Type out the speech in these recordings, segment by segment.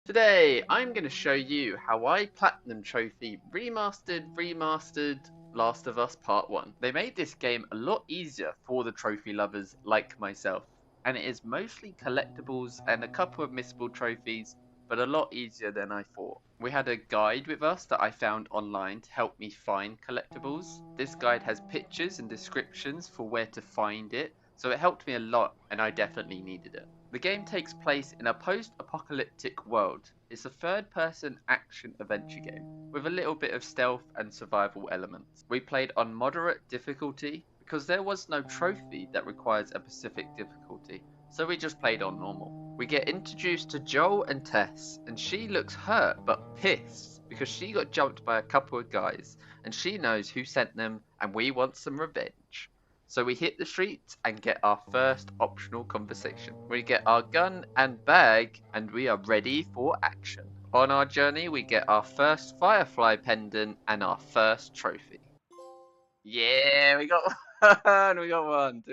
Today, I'm going to show you how I Platinum Trophy remastered Last of Us Part 1. They made this game a lot easier for the trophy lovers like myself, and it is mostly collectibles and a couple of missable trophies, but a lot easier than I thought. We had a guide with us that I found online to help me find collectibles. This guide has pictures and descriptions for where to find it, so it helped me a lot and I definitely needed it. The game takes place in a post-apocalyptic world. It's a third-person action-adventure game, with a little bit of stealth and survival elements. We played on moderate difficulty, because there was no trophy that requires a specific difficulty, so we just played on normal. We get introduced to Joel and Tess, and she looks hurt but pissed, because she got jumped by a couple of guys, and she knows who sent them, and we want some revenge. So we hit the streets and get our first optional conversation. We get our gun and bag and we are ready for action. On our journey we get our first Firefly pendant and our first trophy. Yeah, we got one! We got one!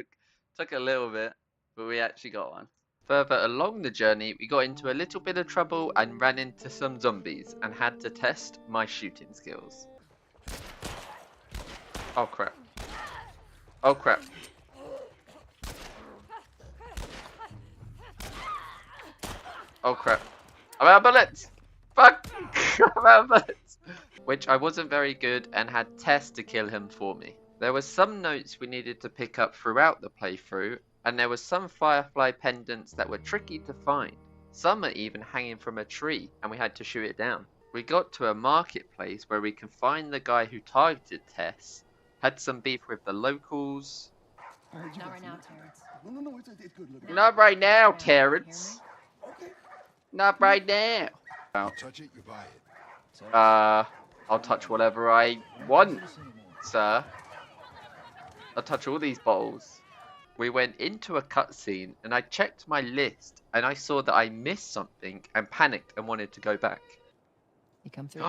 Took a little bit, but we actually got one. Further along the journey, we got into a little bit of trouble and ran into some zombies and had to test my shooting skills. Oh crap. Oh crap. Oh crap. I'm out of bullets! Fuck! I'm out of bullets! Which I wasn't very good and had Tess to kill him for me. There were some notes we needed to pick up throughout the playthrough, and there were some Firefly pendants that were tricky to find. Some are even hanging from a tree, and we had to shoot it down. We got to a marketplace where we can find the guy who targeted Tess, had some beef with the locals. Not right now, Terrence. No, it's good looking. Not right now, Terrence. Okay. Not right now. You touch it, you buy it. I'll touch whatever I want, sir. I'll touch all these bottles. We went into a cutscene and I checked my list and I saw that I missed something and panicked and wanted to go back. You come through.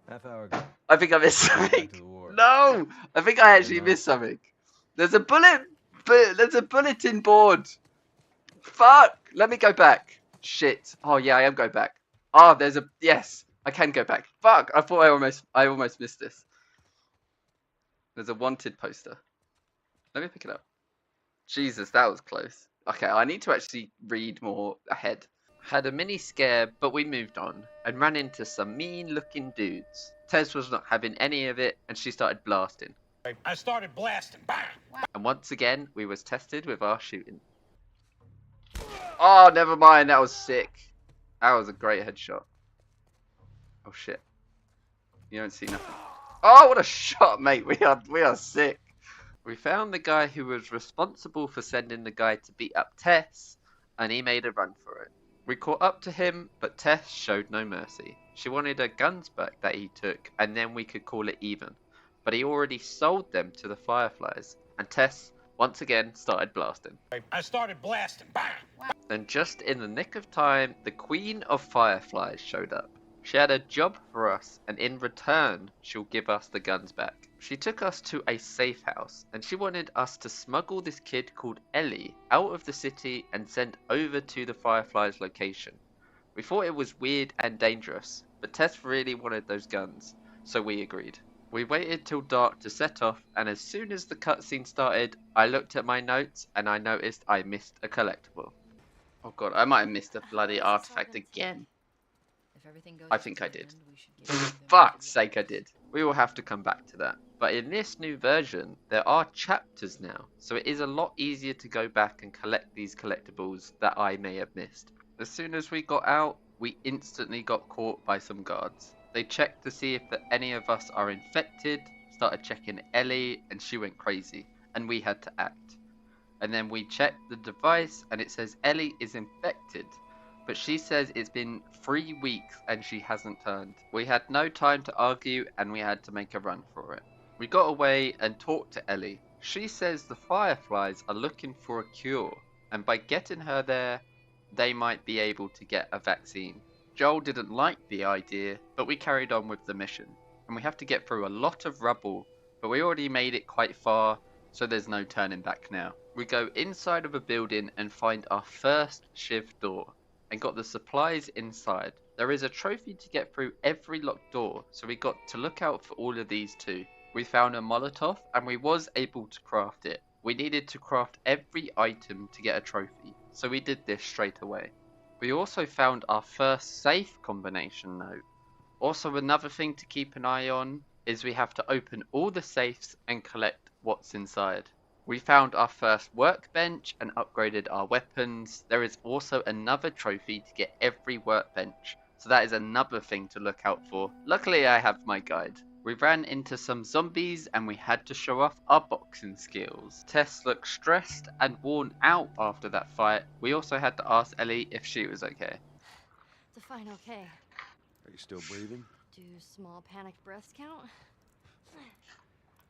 Half hour ago. I think I missed something. Back to the war. No, I think I actually missed something. There's a bulletin board. Fuck! Let me go back. Shit. Oh yeah, I am going back. Oh, yes, I can go back. Fuck! I thought I almost missed this. There's a wanted poster. Let me pick it up. Jesus, that was close. Okay, I need to actually read more ahead. Had a mini scare, but we moved on and ran into some mean-looking dudes. Tess was not having any of it, and she started blasting. I started blasting. Bang! And once again, we was tested with our shooting. Oh, never mind. That was sick. That was a great headshot. Oh shit! You don't see nothing. Oh, what a shot, mate! We are sick. We found the guy who was responsible for sending the guy to beat up Tess, and he made a run for it. We caught up to him, but Tess showed no mercy. She wanted her guns back that he took, and then we could call it even. But he already sold them to the Fireflies, and Tess once again started blasting. I started blasting. Bang! And just in the nick of time, the Queen of Fireflies showed up. She had a job for us, and in return, she'll give us the guns back. She took us to a safe house, and she wanted us to smuggle this kid called Ellie out of the city and send over to the Fireflies location. We thought it was weird and dangerous, but Tess really wanted those guns, so we agreed. We waited till dark to set off, and as soon as the cutscene started, I looked at my notes and I noticed I missed a collectible. Oh god, I might have missed a bloody artifact again. If everything goes I think I did. planned, we should get you there. Fuck's sake, I did. We will have to come back to that. But in this new version, there are chapters now, so it is a lot easier to go back and collect these collectibles that I may have missed. As soon as we got out, we instantly got caught by some guards. They checked to see if any of us are infected, started checking Ellie, and she went crazy, and we had to act. And then we checked the device, and it says Ellie is infected. But she says it's been 3 weeks and she hasn't turned. We had no time to argue and we had to make a run for it. We got away and talked to Ellie. She says the Fireflies are looking for a cure, and by getting her there, they might be able to get a vaccine. Joel didn't like the idea, but we carried on with the mission. And we have to get through a lot of rubble, but we already made it quite far, so there's no turning back now. We go inside of a building and find our first shiv door. and got the supplies inside. There is a trophy to get through every locked door, so we got to look out for all of these too. We found a Molotov and we was able to craft it. We needed to craft every item to get a trophy, so we did this straight away. We also found our first safe combination note. Also, another thing to keep an eye on is we have to open all the safes and collect what's inside. We found our first workbench and upgraded our weapons. There is also another trophy to get every workbench, so that is another thing to look out for. Luckily I have my guide. We ran into some zombies and we had to show off our boxing skills. Tess looked stressed and worn out after that fight. We also had to ask Ellie if she was okay. Define okay. Are you still breathing? Do small panicked breaths count?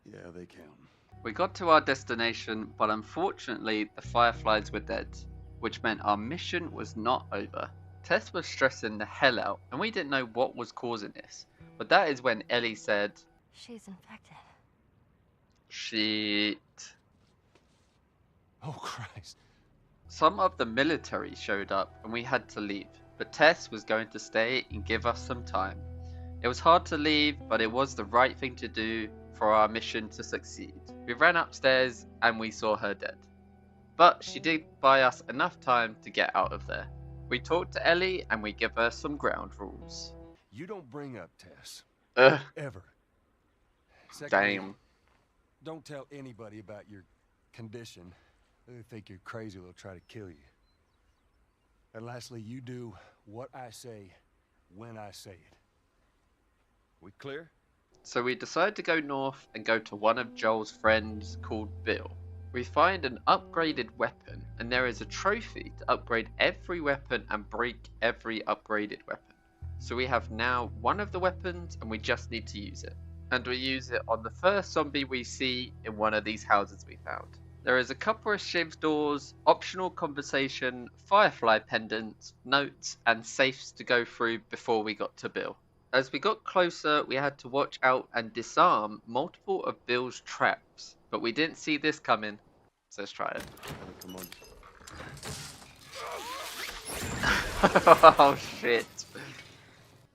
Yeah, they count. We got to our destination, but unfortunately the fireflies were dead, which meant our mission was not over. Tess was stressing the hell out and we didn't know what was causing this. But that is when Ellie said, She's infected. "Shit." Oh, Christ. Some of the military showed up and we had to leave, but Tess was going to stay and give us some time. It was hard to leave, but it was the right thing to do for our mission to succeed. We ran upstairs and we saw her dead. But she did buy us enough time to get out of there. We talked to Ellie and we give her some ground rules. You don't bring up Tess. Ugh, Ever. Secondly, damn. don't tell anybody about your condition. They think you're crazy, they'll try to kill you. And lastly, you do what I say when I say it. We clear? So we decide to go north and go to one of Joel's friends called Bill. We find an upgraded weapon and there is a trophy to upgrade every weapon and break every upgraded weapon. So we have now one of the weapons and we just need to use it. And we use it on the first zombie we see in one of these houses we found. There is a couple of shivs doors, optional conversation, firefly pendants, notes and safes to go through before we got to Bill. As we got closer, we had to watch out and disarm multiple of Bill's traps, but we didn't see this coming, so let's try it. Come on. Oh shit.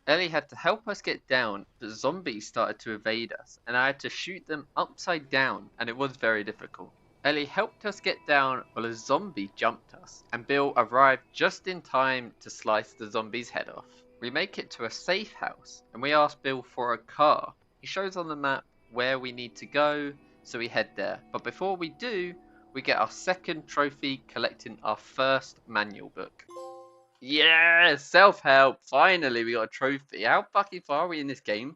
Ellie had to help us get down, but zombies started to evade us, and I had to shoot them upside down, and it was very difficult. Ellie helped us get down while a zombie jumped us, and Bill arrived just in time to slice the zombie's head off. We make it to a safe house, and we ask Bill for a car. He shows on the map where we need to go, so we head there. But before we do, we get our second trophy collecting our first manual book. Yeah, self-help. Finally, we got a trophy. How fucking far are we in this game?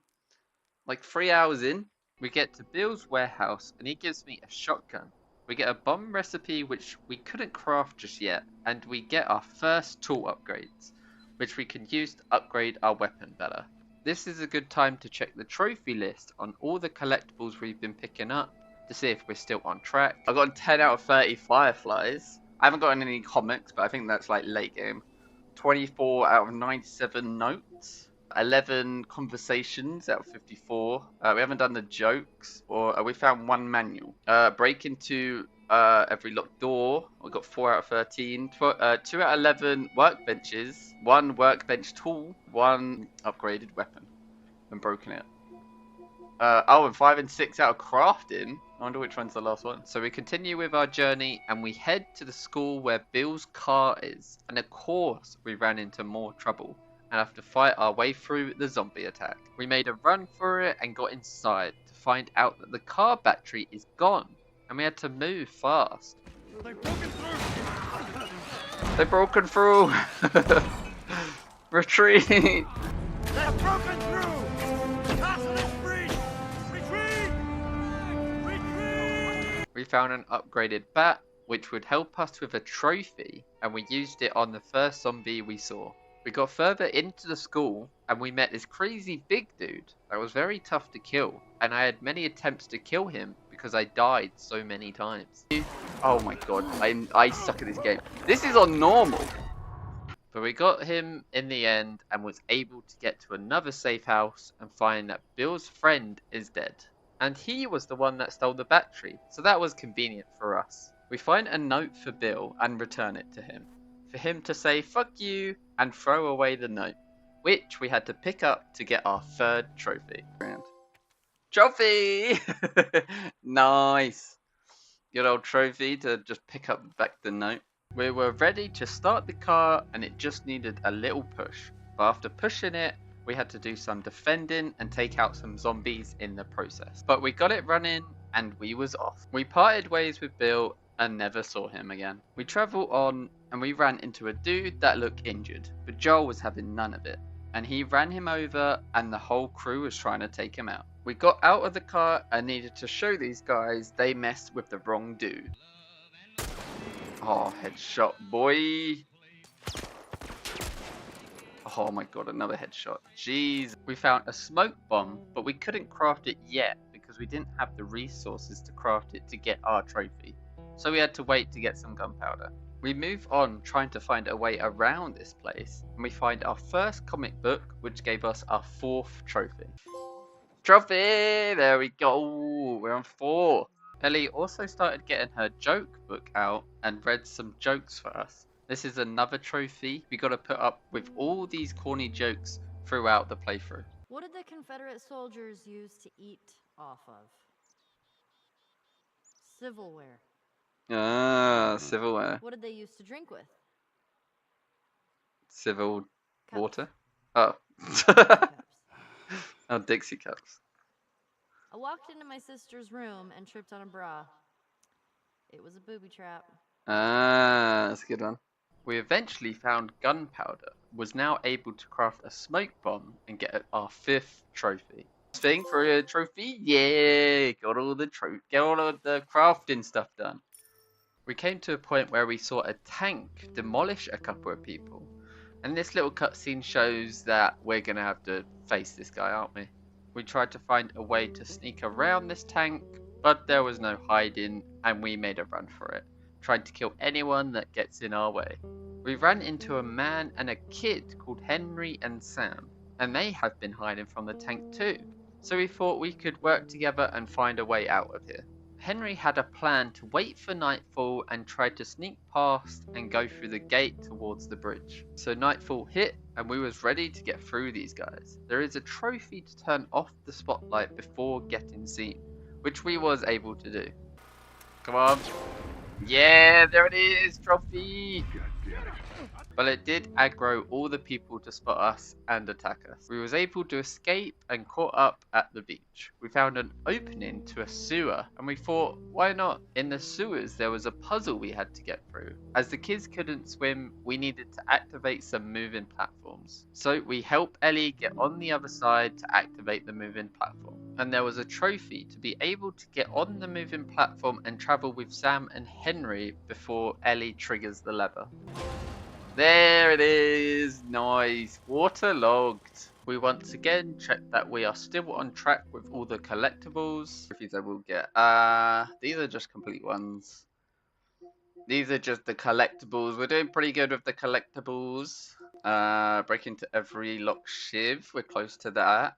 Like 3 hours in. We get to Bill's warehouse and he gives me a shotgun. We get a bomb recipe which we couldn't craft just yet. And we get our first tool upgrades, which we can use to upgrade our weapon better. This is a good time to check the trophy list on all the collectibles we've been picking up to see if we're still on track. I got 10 out of 30 fireflies. I haven't gotten any comics, but I think that's like late game. 24 out of 97 notes, 11 conversations out of 54. We haven't done the jokes, or we found one manual. Break into every locked door. We got 4 out of 13. 2 out of 11 workbenches, 1 workbench tool, 1 upgraded weapon, and broken it. And 5 and 6 out of crafting. I wonder which one's the last one. So we continue with our journey and we head to the school where Bill's car is. And of course we ran into more trouble and have to fight our way through the zombie attack. We made a run for it and got inside to find out that the car battery is gone. And we had to move fast. They've broken through! They've broken through! Retreat! They've broken through! Castle is free! Retreat! Retreat! We found an upgraded bat, which would help us with a trophy, and we used it on the first zombie we saw. We got further into the school, and we met this crazy big dude that was very tough to kill, and I had many attempts to kill him because I died so many times. Oh my god, I suck at this game. This is on normal! But we got him in the end and was able to get to another safe house and find that Bill's friend is dead. And he was the one that stole the battery, so that was convenient for us. We find a note for Bill and return it to him. for him to say fuck you and throw away the note, which we had to pick up to get our third trophy. Trophy! Nice! Good old trophy to just pick up back the note. We were ready to start the car and it just needed a little push. But after pushing it, we had to do some defending and take out some zombies in the process. But we got it running and we was off. We parted ways with Bill and never saw him again. We travelled on and we ran into a dude that looked injured, but Joel was having none of it. And he ran him over and the whole crew was trying to take him out. We got out of the car and needed to show these guys they messed with the wrong dude. Oh, headshot, boy. Oh my god, another headshot. Jeez. We found a smoke bomb, but we couldn't craft it yet because we didn't have the resources to craft it to get our trophy. So we had to wait to get some gunpowder. We move on trying to find a way around this place, and we find our first comic book, which gave us our 4th trophy. Trophy! There we go! We're on 4. Ellie also started getting her joke book out and read some jokes for us. This is another trophy we gotta put up with all these corny jokes throughout the playthrough. What did the Confederate soldiers use to eat off of? Civilware. Ah, silverware. What did they use to drink with? Civil Cups. water? Oh. Cups. Oh, Dixie cups. I walked into my sister's room and tripped on a bra. It was a booby trap. Ah, that's a good one. We eventually found gunpowder, was now able to craft a smoke bomb and get our 5th trophy. Thing for a trophy? Yeah, got all the crafting stuff done. We came to a point where we saw a tank demolish a couple of people. And this little cutscene shows that we're going to have to face this guy, aren't we? We tried to find a way to sneak around this tank, but there was no hiding and we made a run for it, trying to kill anyone that gets in our way. We ran into a man and a kid called Henry and Sam, and they have been hiding from the tank too. So we thought we could work together and find a way out of here. Henry had a plan to wait for nightfall and try to sneak past and go through the gate towards the bridge. So nightfall hit and we was ready to get through these guys. There is a trophy to turn off the spotlight before getting seen, which we was able to do. Come on. Yeah, there it is, trophy! But it did aggro all the people to spot us and attack us. We was able to escape and caught up at the beach. We found an opening to a sewer and we thought, why not? In the sewers there was a puzzle we had to get through. As the kids couldn't swim, we needed to activate some moving platforms. So we helped Ellie get on the other side to activate the moving platform. And there was a trophy to be able to get on the moving platform and travel with Sam and Henry before Ellie triggers the lever. There it is, nice, waterlogged. We once again check that we are still on track with all the collectibles. Trophies I will get. These are just complete ones. These are just the collectibles. We're doing pretty good with the collectibles. Break into every lock shiv, we're close to that.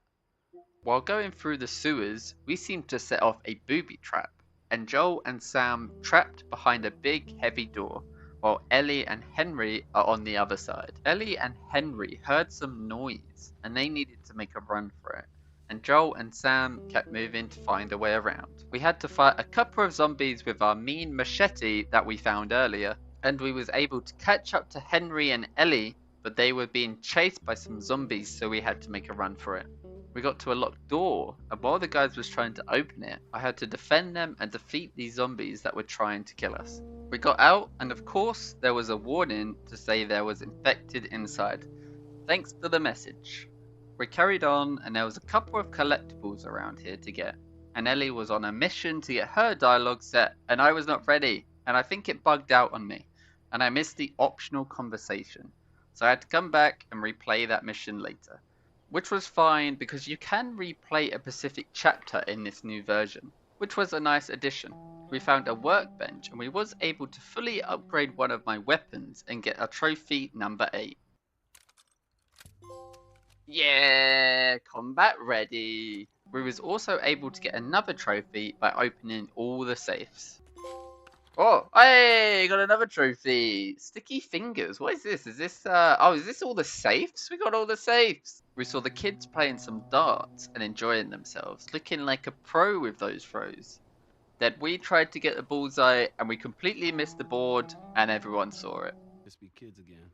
While going through the sewers, we seem to set off a booby trap, and Joel and Sam trapped behind a big heavy door, while Ellie and Henry are on the other side. Ellie and Henry heard some noise, and they needed to make a run for it, and Joel and Sam kept moving to find a way around. We had to fight a couple of zombies with our mean machete that we found earlier, and we was able to catch up to Henry and Ellie, but they were being chased by some zombies, so we had to make a run for it. We got to a locked door, and while the guys was trying to open it, I had to defend them and defeat these zombies that were trying to kill us. We got out, and of course, there was a warning to say there was infected inside. Thanks for the message. We carried on, and there was a couple of collectibles around here to get. And Ellie was on a mission to get her dialogue set, and I was not ready, and I think it bugged out on me, and I missed the optional conversation. So I had to come back and replay that mission later. Which was fine because you can replay a specific chapter in this new version, which was a nice addition. We found a workbench and we was able to fully upgrade one of my weapons and get a trophy number 8. Yeah, combat ready. We was also able to get another trophy by opening all the safes. Oh, hey, got another trophy. Sticky fingers. What is this? Is this, oh, is this all the safes? We got all the safes. We saw the kids playing some darts and enjoying themselves, looking like a pro with those throws. Then we tried to get the bullseye and we completely missed the board and everyone saw it. Just be kids again.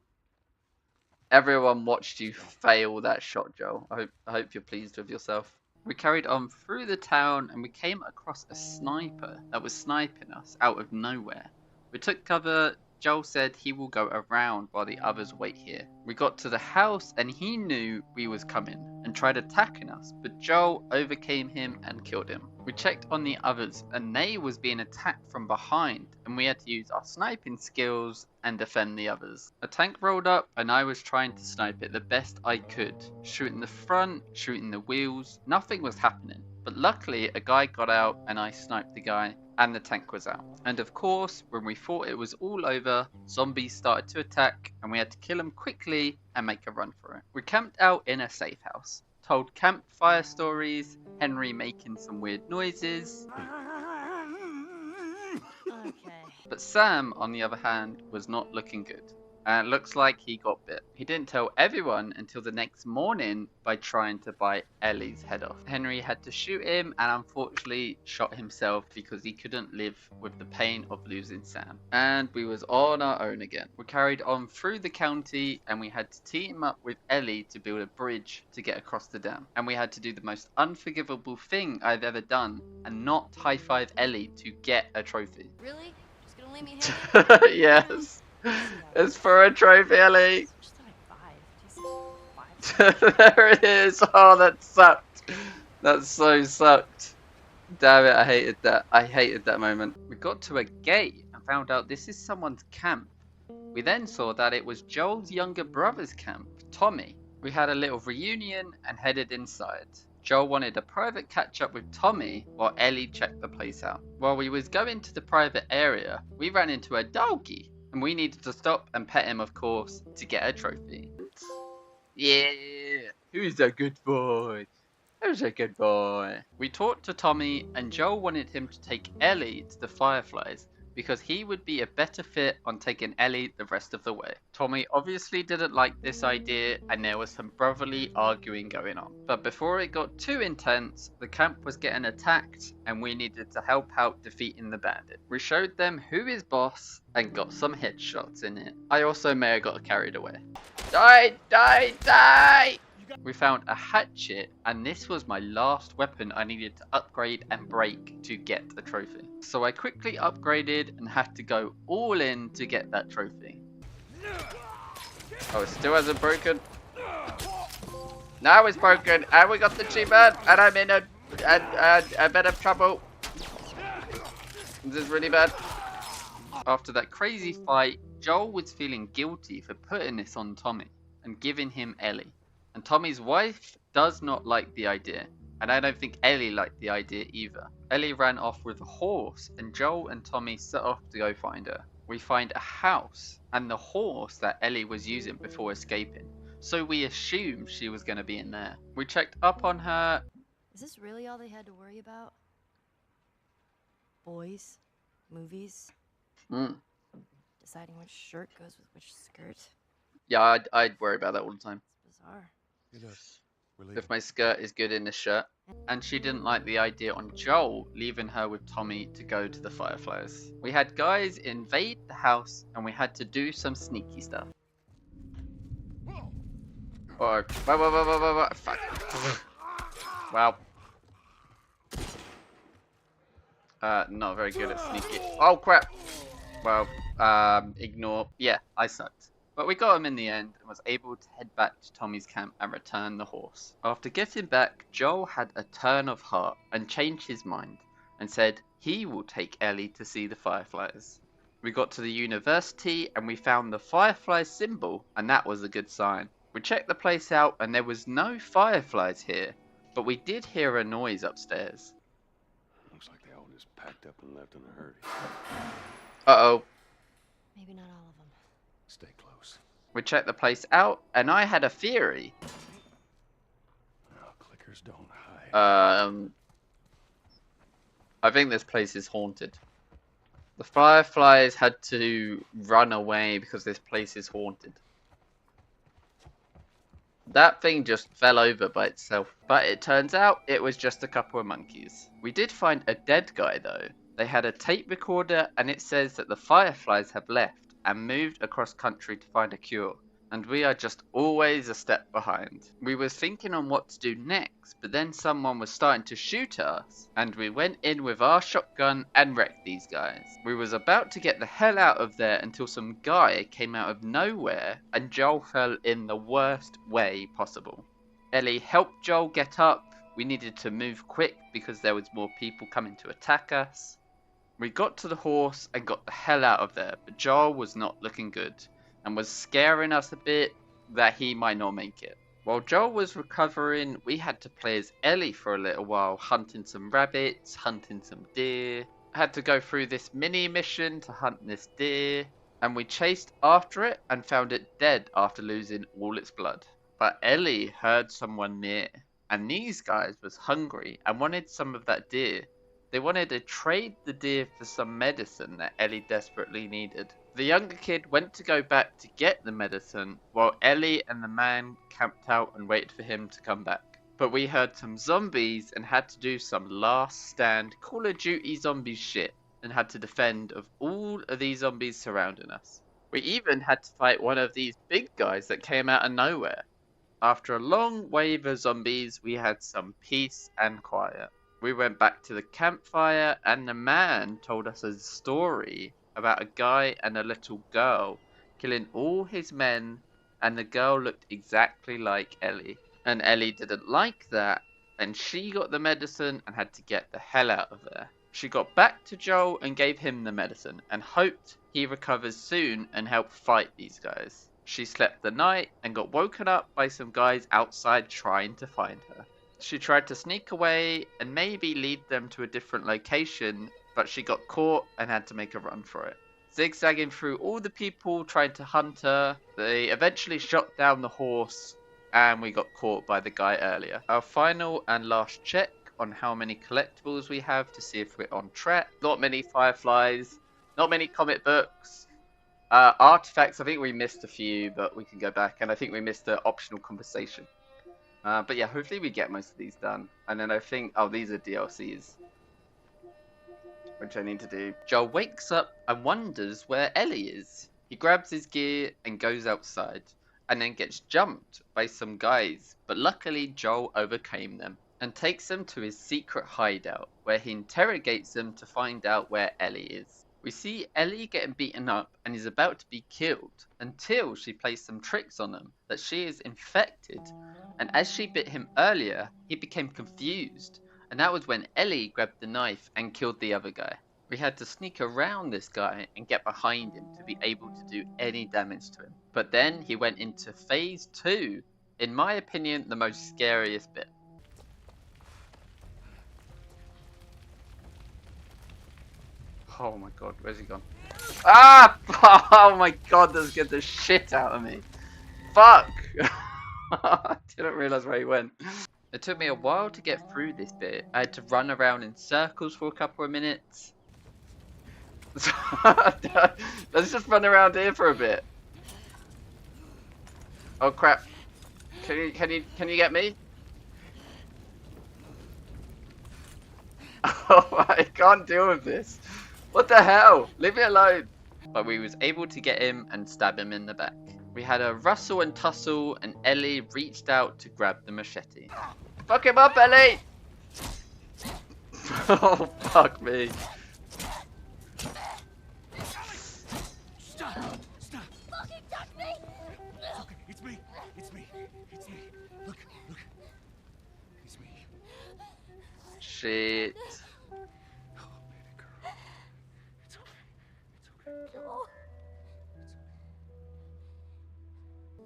Everyone watched you fail that shot, Joel. I hope you're pleased with yourself. We carried on through the town and we came across a sniper that was sniping us out of nowhere. We took cover. Joel said he will go around while the others wait here. We got to the house and he knew we was coming and tried attacking us, but Joel overcame him and killed him. We checked on the others and they was being attacked from behind and we had to use our sniping skills and defend the others. A tank rolled up and I was trying to snipe it the best I could. Shooting the front, shooting the wheels, nothing was happening. But luckily a guy got out and I sniped the guy and the tank was out. And of course, when we thought it was all over, zombies started to attack and we had to kill them quickly and make a run for it. We camped out in a safe house, told campfire stories, Henry making some weird noises. Okay. But Sam, on the other hand, was not looking good. And it looks like he got bit. He didn't tell everyone until the next morning by trying to bite Ellie's head off. Henry had to shoot him and unfortunately shot himself because he couldn't live with the pain of losing Sam. And we was on our own again. We carried on through the county and we had to team up with Ellie to build a bridge to get across the dam. And we had to do the most unforgivable thing I've ever done and not high-five Ellie to get a trophy. Really? Just gonna leave me hanging? Yes. It's for a trophy, Ellie. Just thought I'd 5. Do you see 5? There it is. Oh, that sucked. That so sucked. Damn it, I hated that. I hated that moment. We got to a gate and found out this is someone's camp. We then saw that it was Joel's younger brother's camp, Tommy. We had a little reunion and headed inside. Joel wanted a private catch up with Tommy while Ellie checked the place out. While we was going to the private area, we ran into a doggy. And we needed to stop and pet him, of course, to get a trophy. Yeah, who's a good boy? Who's a good boy? We talked to Tommy, and Joel wanted him to take Ellie to the Fireflies because he would be a better fit on taking Ellie the rest of the way. Tommy obviously didn't like this idea, and there was some brotherly arguing going on. But before it got too intense, the camp was getting attacked, and we needed to help out defeating the bandit. We showed them who is boss, and got some headshots in it. I also may have got carried away. Die, die, die! We found a hatchet, and this was my last weapon I needed to upgrade and break to get a trophy. So I quickly upgraded and had to go all in to get that trophy. Oh, it still hasn't broken. Now it's broken, and we got the achievement, and I'm in a bit of trouble. This is really bad. After that crazy fight, Joel was feeling guilty for putting this on Tommy and giving him Ellie. And Tommy's wife does not like the idea, and I don't think Ellie liked the idea either. Ellie ran off with a horse, and Joel and Tommy set off to go find her. We find a house and the horse that Ellie was using before escaping, so we assumed she was going to be in there. We checked up on her. Is this really all they had to worry about? Boys? Movies? Deciding which shirt goes with which skirt? Yeah, I'd worry about that all the time. It's bizarre. Get up. We're leaving. If my skirt is good in this shirt. And she didn't like the idea on Joel leaving her with Tommy to go to the Fireflies. We had guys invade the house and we had to do some sneaky stuff. Oh, whoa, fuck. Wow. Not very good at sneaky. Oh crap. Well, ignore. Yeah, I sucked. But we got him in the end and was able to head back to Tommy's camp and return the horse. After getting back, Joel had a turn of heart and changed his mind and said he will take Ellie to see the Fireflies. We got to the university and we found the Firefly symbol, and that was a good sign. We checked the place out and there was no Fireflies here, but we did hear a noise upstairs. Looks like they all just packed up and left in a hurry. Uh-oh. Maybe not all of them. Stay close. We checked the place out and I had a theory. Oh, clickers don't hide. I think this place is haunted. The fireflies had to run away because this place is haunted. That thing just fell over by itself, but it turns out it was just a couple of monkeys. We did find a dead guy though. They had a tape recorder and it says that the fireflies have left and moved across country to find a cure. And we are just always a step behind. We was thinking on what to do next, but then someone was starting to shoot at us, and we went in with our shotgun and wrecked these guys. We was about to get the hell out of there until some guy came out of nowhere, and Joel fell in the worst way possible. Ellie helped Joel get up. We needed to move quick because there was more people coming to attack us. We got to the horse and got the hell out of there, but Joel was not looking good and was scaring us a bit that he might not make it. While Joel was recovering, we had to play as Ellie for a little while, hunting some rabbits, hunting some deer. I had to go through this mini mission to hunt this deer, and we chased after it and found it dead after losing all its blood. But Ellie heard someone near, and these guys was hungry and wanted some of that deer. They wanted to trade the deer for some medicine that Ellie desperately needed. The younger kid went to go back to get the medicine, while Ellie and the man camped out and waited for him to come back. But we heard some zombies and had to do some last stand Call of Duty zombie shit, and had to defend of all of these zombies surrounding us. We even had to fight one of these big guys that came out of nowhere. After a long wave of zombies, we had some peace and quiet. We went back to the campfire and the man told us a story about a guy and a little girl killing all his men, and the girl looked exactly like Ellie. And Ellie didn't like that, and she got the medicine and had to get the hell out of there. She got back to Joel and gave him the medicine and hoped he recovers soon and help fight these guys. She slept the night and got woken up by some guys outside trying to find her. She tried to sneak away and maybe lead them to a different location, but she got caught and had to make a run for it. Zigzagging through all the people trying to hunt her, they eventually shot down the horse and we got caught by the guy earlier. Our final and last check on how many collectibles we have to see if we're on track. Not many fireflies, not many comic books. Artifacts, I think we missed a few, but we can go back, and I think we missed the optional conversation. But yeah, hopefully we get most of these done. And then I think, oh, these are DLCs, which I need to do. Joel wakes up and wonders where Ellie is. He grabs his gear and goes outside, and then gets jumped by some guys. But luckily Joel overcame them and takes them to his secret hideout, where he interrogates them to find out where Ellie is. We see Ellie getting beaten up and is about to be killed until she plays some tricks on him that she is infected, and as she bit him earlier, he became confused, and that was when Ellie grabbed the knife and killed the other guy. We had to sneak around this guy and get behind him to be able to do any damage to him. But then he went into phase 2, in my opinion the most scariest bit. Oh my god, where's he gone? Ah! Oh my god, that scared the shit out of me. Fuck! I didn't realise where he went. It took me a while to get through this bit. I had to run around in circles for a couple of minutes. Let's just run around here for a bit. Oh crap. Can you get me? Oh, I can't deal with this. What the hell? Leave me alone. But we was able to get him and stab him in the back. We had a rustle and tussle, and Ellie reached out to grab the machete. Fuck him up, Ellie! Oh, fuck me. Stop! Stop! Fucking touch me! Okay, it's me! It's me! It's me! Look! Look! It's me. Shit. Oh, baby girl. It's okay. It's okay. No.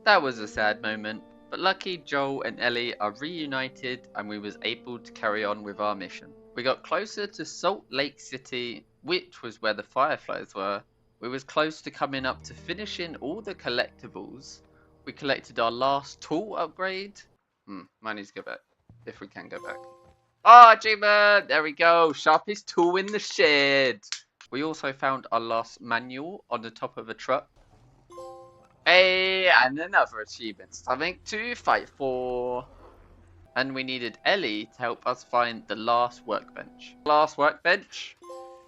That was a sad moment, but lucky Joel and Ellie are reunited and we was able to carry on with our mission. We got closer to Salt Lake City, which was where the fireflies were. We was close to coming up to finishing all the collectibles. We collected our last tool upgrade. Might need to go back, if we can go back. Oh, achievement! There we go, sharpest tool in the shed. We also found our last manual on the top of a truck. Hey, and another achievement. Something to fight for. And we needed Ellie to help us find the last workbench. Last workbench?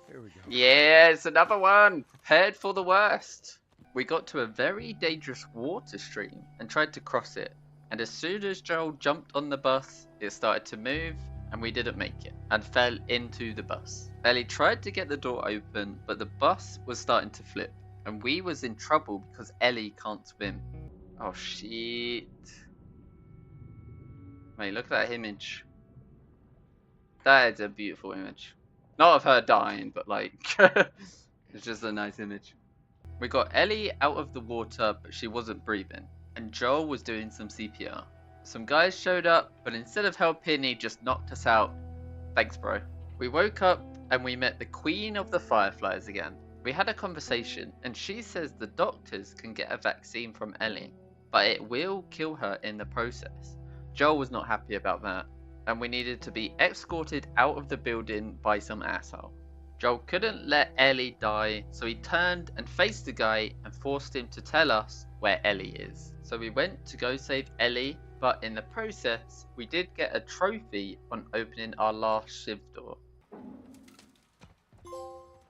Here we go. Yeah, it's another one. Prepared for the worst. We got to a very dangerous water stream and tried to cross it. And as soon as Joel jumped on the bus, it started to move and we didn't make it and fell into the bus. Ellie tried to get the door open, but the bus was starting to flip and we was in trouble because Ellie can't swim. Oh shit. Mate, look at that image. That is a beautiful image. Not of her dying, but like, it's just a nice image. We got Ellie out of the water, but she wasn't breathing, and Joel was doing some CPR. Some guys showed up, but instead of helping, he just knocked us out. Thanks, bro. We woke up and we met the Queen of the Fireflies again. We had a conversation, and she says the doctors can get a vaccine from Ellie, but it will kill her in the process. Joel was not happy about that, and we needed to be escorted out of the building by some asshole. Joel couldn't let Ellie die, so he turned and faced the guy and forced him to tell us where Ellie is. So we went to go save Ellie, but in the process, we did get a trophy on opening our last shiv door.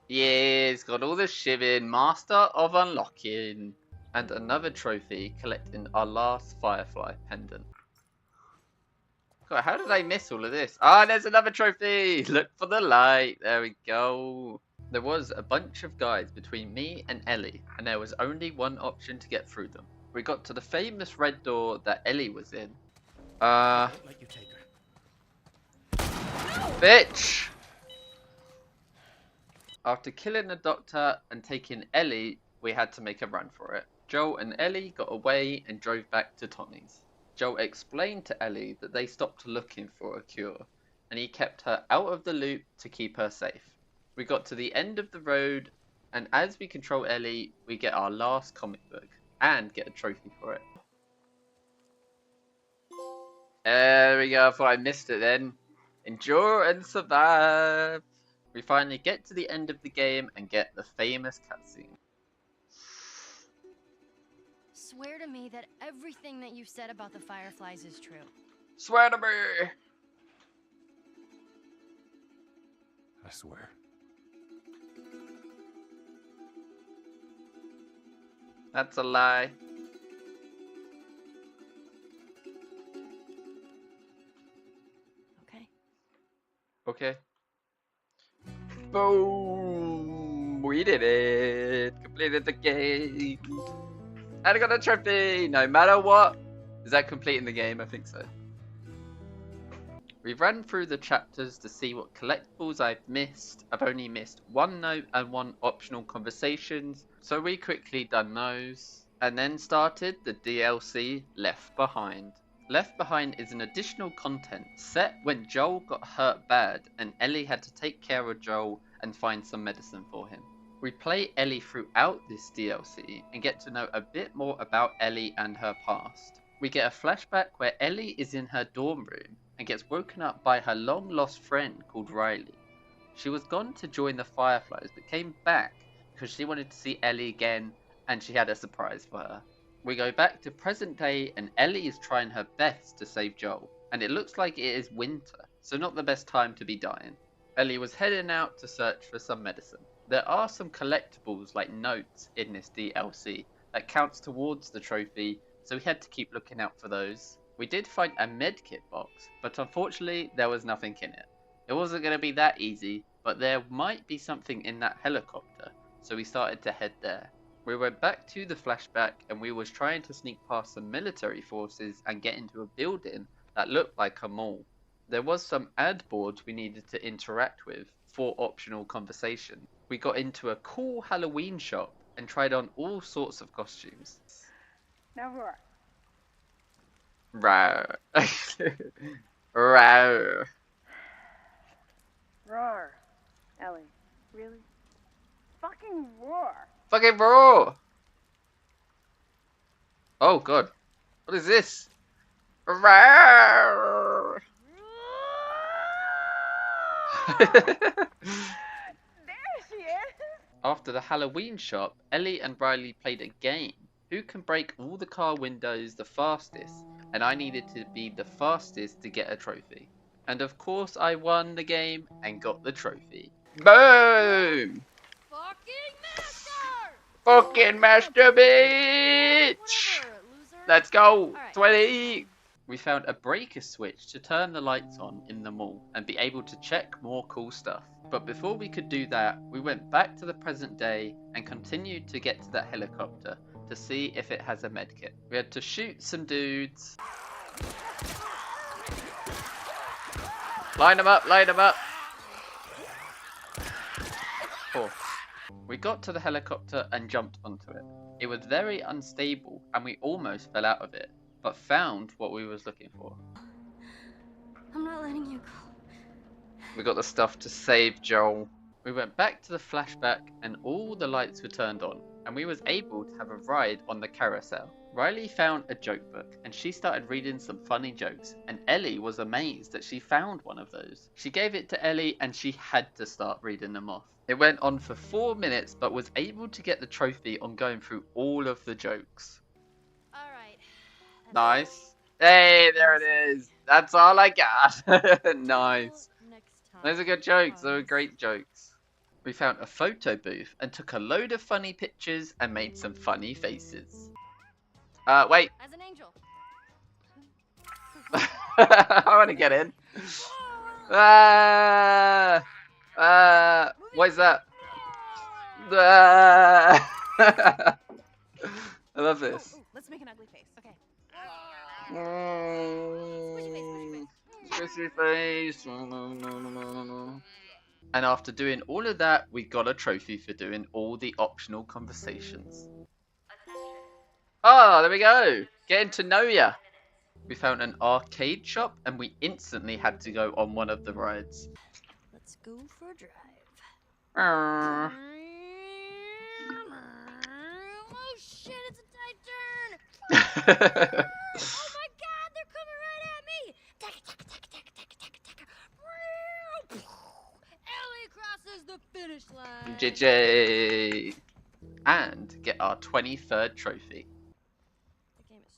Yeah, it's got all the shiving, Master of Unlocking, and another trophy collecting our last Firefly pendant. God, how did I miss all of this? Ah, there's another trophy! Look for the light. There we go. There was a bunch of guys between me and Ellie, and there was only one option to get through them. We got to the famous red door that Ellie was in. Won't let you take her. Bitch! After killing the doctor and taking Ellie, we had to make a run for it. Joel and Ellie got away and drove back to Tommy's. Joel explained to Ellie that they stopped looking for a cure, and he kept her out of the loop to keep her safe. We got to the end of the road, and as we control Ellie, we get our last comic book, and get a trophy for it. There we go, I thought I missed it then. Endure and survive. We finally get to the end of the game and get the famous cutscene. Swear to me that everything that you've said about the Fireflies is true. Swear to me! I swear. That's a lie. Okay. Okay. Boom! We did it! Completed the game! And I got a trophy! No matter what! Is that completing the game? I think so. We've run through the chapters to see what collectibles I've missed. I've only missed one note and one optional conversations, so we quickly done those. And then started the DLC Left Behind. Left Behind is an additional content set when Joel got hurt bad and Ellie had to take care of Joel and find some medicine for him. We play Ellie throughout this DLC and get to know a bit more about Ellie and her past. We get a flashback where Ellie is in her dorm room and gets woken up by her long lost friend called Riley. She was gone to join the Fireflies but came back because she wanted to see Ellie again and she had a surprise for her. We go back to present day and Ellie is trying her best to save Joel, and it looks like it is winter, so not the best time to be dying. Ellie was heading out to search for some medicine. There are some collectibles like notes in this DLC that counts towards the trophy, so we had to keep looking out for those. We did find a medkit box, but unfortunately there was nothing in it. It wasn't going to be that easy, but there might be something in that helicopter, so we started to head there. We went back to the flashback and we was trying to sneak past some military forces and get into a building that looked like a mall. There was some ad boards we needed to interact with for optional conversation. We got into a cool Halloween shop and tried on all sorts of costumes. Now roar. Roar. Roar. Roar. Ellie. Really? Fucking roar. Fucking roar! Oh god. What is this? Roar! There she is. After the Halloween shop, Ellie and Riley played a game. Who can break all the car windows the fastest? And I needed to be the fastest to get a trophy. And of course I won the game and got the trophy. Boom! Fucking master! Fucking master bitch! Whatever, loser. Let's go! Alright. 20! We found a breaker switch to turn the lights on in the mall and be able to check more cool stuff. But before we could do that, we went back to the present day and continued to get to that helicopter to see if it has a medkit. We had to shoot some dudes. Line them up, line them up! Oh. We got to the helicopter and jumped onto it. It was very unstable and we almost fell out of it, but found what we was looking for. I'm not letting you go. We got the stuff to save Joel. We went back to the flashback and all the lights were turned on and we was able to have a ride on the carousel. Riley found a joke book and she started reading some funny jokes and Ellie was amazed that she found one of those. She gave it to Ellie and she had to start reading them off. It went on for 4 minutes but was able to get the trophy on going through all of the jokes. Alright. Nice. Hey, there it is. That's all I got. Nice. Next time. Those are good jokes. They were great jokes. We found a photo booth and took a load of funny pictures and made some funny faces. Wait. As an angel. I want to get in. What is that? I love this. Ooh, let's make an ugly face. Okay. Squishy face. And after doing all of that, we got a trophy for doing all the optional conversations. Oh, there we go. Getting to know ya. We found an arcade shop and we instantly had to go on one of the rides. Let's go for a drive. Uh, Oh shit, it's a tight turn! Oh my god, they're coming right at me! Taka, taka, taka, taka, taka, taka, taka. Ellie crosses the finish line! GG. And get our 23rd trophy. The game is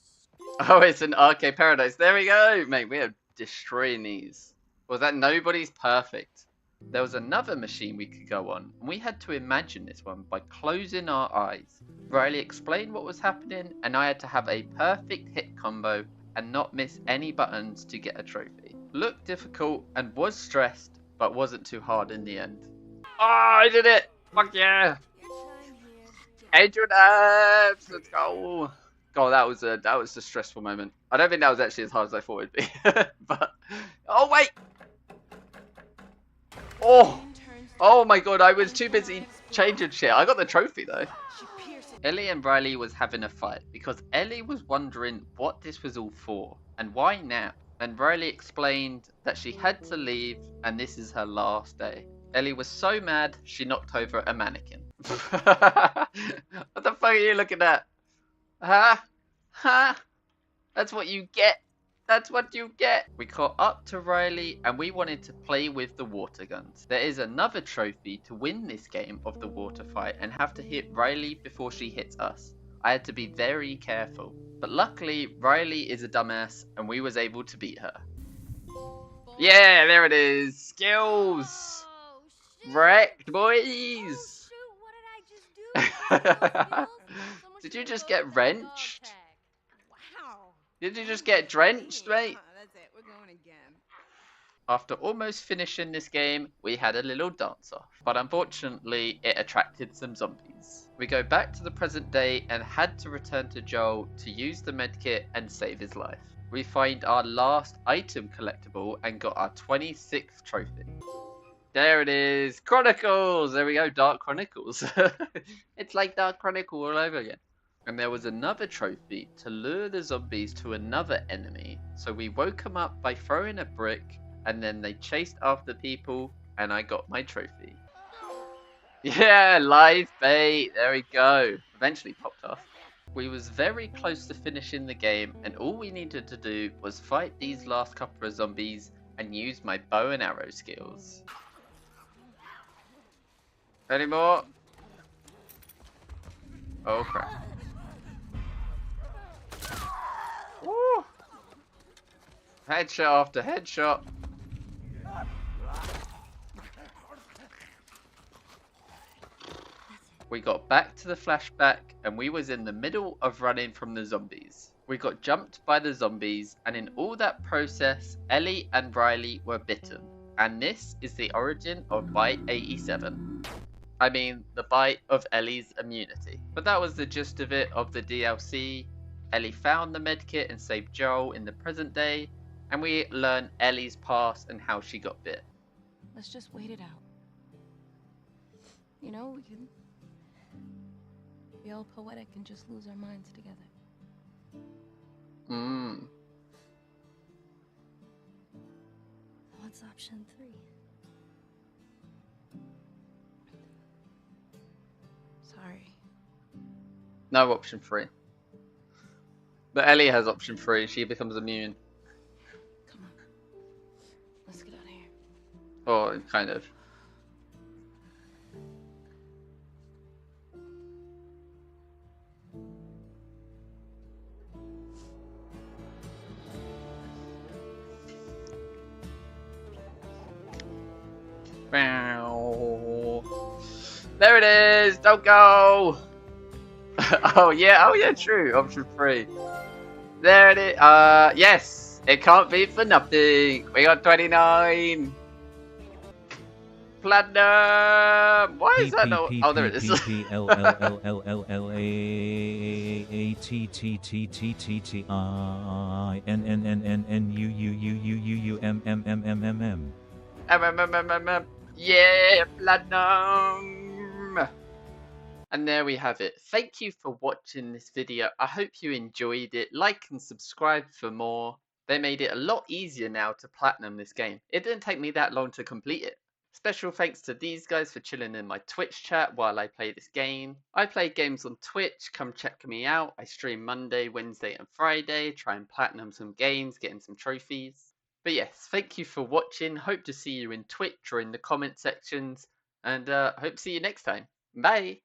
Oh, it's an arcade paradise. There we go, mate. We are destroying these. Was that nobody's perfect? There was another machine we could go on, and we had to imagine this one by closing our eyes. Riley explained what was happening, and I had to have a perfect hit combo and not miss any buttons to get a trophy. Looked difficult and was stressed, but wasn't too hard in the end. Oh, I did it! Fuck yeah! your time here. Adrian Abs! Let's go! God, that was a stressful moment. I don't think that was actually as hard as I thought it'd be. But oh wait! Oh my god, I was too busy changing shit. I got the trophy though. Ellie and Riley was having a fight because Ellie was wondering what this was all for and why now. And Riley explained that she had to leave and this is her last day. Ellie was so mad she knocked over a mannequin. What the fuck are you looking at? Huh? Huh? That's what you get. That's what you get. We caught up to Riley and we wanted to play with the water guns. There is another trophy to win this game of the water fight and have to hit Riley before she hits us. I had to be very careful. But luckily, Riley is a dumbass and we was able to beat her. Yeah, there it is. Skills. Oh, shit. Wrecked, Oh, boys. shoot, what did I just do? Someone Did you should just go get with that love wrenched? tag. Wow. Did you just get drenched, mate? That's it. We're going again. After almost finishing this game, we had a little dance off, but unfortunately it attracted some zombies. We go back to the present day and had to return to Joel to use the medkit and save his life. We find our last item collectible and got our 26th trophy. There it is, Chronicles! There we go, Dark Chronicles. It's like Dark Chronicle all over again. And there was another trophy to lure the zombies to another enemy. So we woke them up by throwing a brick and then they chased after people and I got my trophy. Yeah, live bait. There we go. Eventually popped off. We was very close to finishing the game and all we needed to do was fight these last couple of zombies and use my bow and arrow skills. Any more? Oh crap. Woo! Headshot after headshot. We got back to the flashback and we was in the middle of running from the zombies. We got jumped by the zombies and in all that process, Ellie and Riley were bitten. And this is the origin of Bite 87. I mean, the bite of Ellie's immunity. But that was the gist of it of the DLC. Ellie found the medkit and saved Joel in the present day. And we learn Ellie's past and how she got bit. Let's just wait it out. You know, we can be all poetic and just lose our minds together. What's option 3? Sorry. No option 3. But Ellie has option 3. She becomes immune. Come on. Let's get out of here. Or kind of. There it is! Don't go! Oh yeah, true. Option 3. There it is. Yes! It can't be for nothing. We got 29. Platinum! Why is that not? Oh, there it is. Yeah, platinum! And there we have it. Thank you for watching this video. I hope you enjoyed it. Like and subscribe for more. They made it a lot easier now to platinum this game. It didn't take me that long to complete it. Special thanks to these guys for chilling in my Twitch chat while I play this game. I play games on Twitch, come check me out. I stream Monday, Wednesday and Friday, try and platinum some games, getting some trophies. But yes, thank you for watching. Hope to see you in Twitch or in the comment sections. And hope to see you next time. Bye!